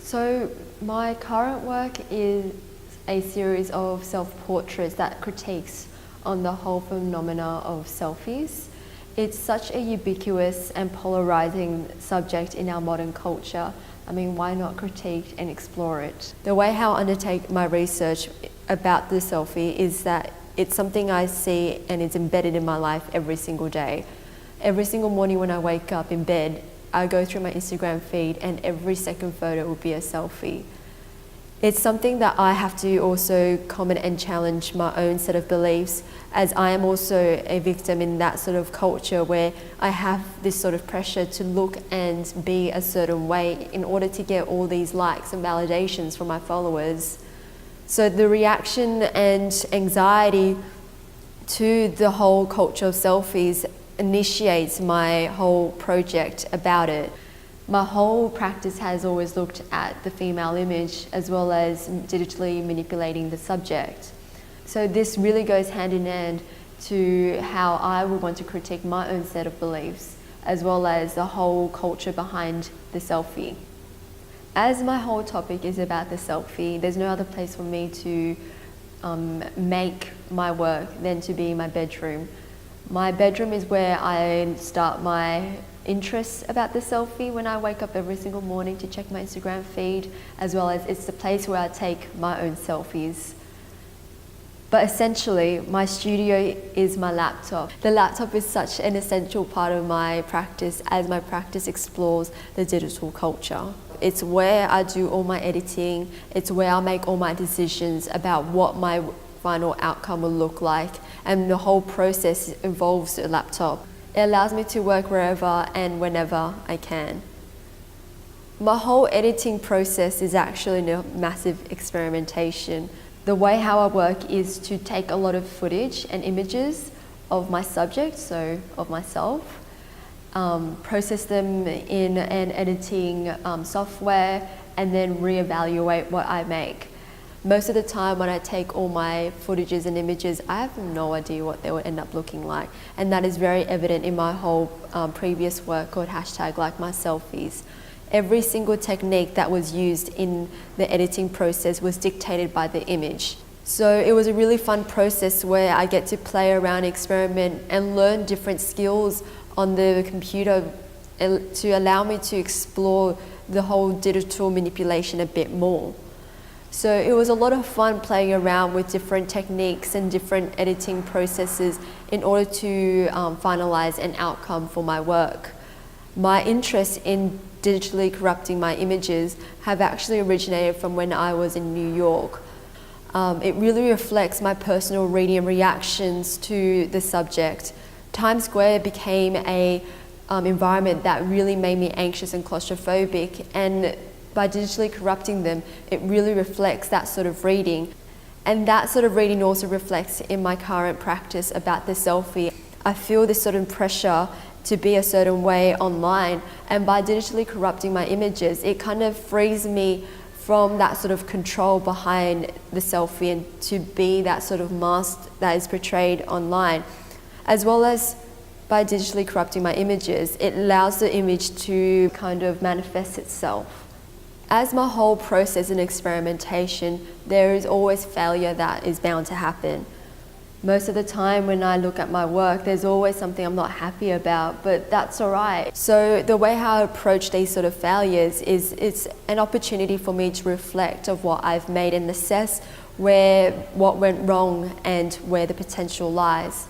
So my current work is a series of self-portraits that critiques on the whole phenomena of selfies. It's such a ubiquitous and polarizing subject in our modern culture. I mean, why not critique and explore it? The way how I undertake my research about the selfie is that it's something I see and it's embedded in my life every single day. Every single morning when I wake up in bed, I go through my Instagram feed and every second photo will be a selfie. It's something that I have to also comment and challenge my own set of beliefs, as I am also a victim in that sort of culture where I have this sort of pressure to look and be a certain way in order to get all these likes and validations from my followers. So the reaction and anxiety to the whole culture of selfies initiates my whole project about it. My whole practice has always looked at the female image as well as digitally manipulating the subject. So this really goes hand in hand to how I would want to critique my own set of beliefs as well as the whole culture behind the selfie. As my whole topic is about the selfie, there's no other place for me to make my work than to be my bedroom. My bedroom is where I start my interests about the selfie when I wake up every single morning to check my Instagram feed, as well as it's the place where I take my own selfies. But essentially, my studio is my laptop. The laptop is such an essential part of my practice as my practice explores the digital culture. It's where I do all my editing, it's where I make all my decisions about what my final outcome will look like, and the whole process involves a laptop. It allows me to work wherever and whenever I can. My whole editing process is actually a massive experimentation. The way how I work is to take a lot of footage and images of my subject, so of myself, process them in an editing software, and then reevaluate what I make. Most of the time when I take all my footages and images, I have no idea what they will end up looking like. And that is very evident in my whole previous work called #LikeMySelfies. Every single technique that was used in the editing process was dictated by the image. So it was a really fun process where I get to play around, experiment, and learn different skills on the computer to allow me to explore the whole digital manipulation a bit more. So it was a lot of fun playing around with different techniques and different editing processes in order to finalize an outcome for my work. My interest in digitally corrupting my images have actually originated from when I was in New York. It really reflects my personal reading and reactions to the subject. Times Square became a environment that really made me anxious and claustrophobic, and by digitally corrupting them, it really reflects that sort of reading. And that sort of reading also reflects in my current practice about the selfie. I feel this sort of pressure to be a certain way online, and by digitally corrupting my images, it kind of frees me from that sort of control behind the selfie and to be that sort of mask that is portrayed online. As well as by digitally corrupting my images, it allows the image to kind of manifest itself. As my whole process and experimentation, there is always failure that is bound to happen. Most of the time when I look at my work, there's always something I'm not happy about, but that's all right. So the way how I approach these sort of failures is it's an opportunity for me to reflect of what I've made and assess what went wrong and where the potential lies.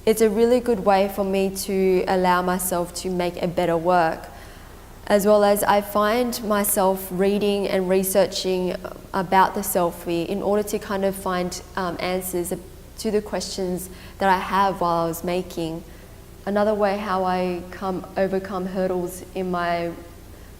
It's a really good way for me to allow myself to make a better work. As well as I find myself reading and researching about the selfie in order to kind of find answers to the questions that I have while I was making. Another way how I overcome hurdles in my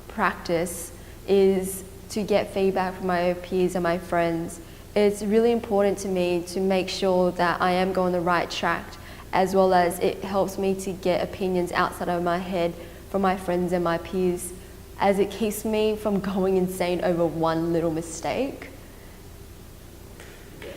practice is to get feedback from my peers and my friends. It's really important to me to make sure that I am going the right track, as well as it helps me to get opinions outside of my head from my friends and my peers, as it keeps me from going insane over one little mistake.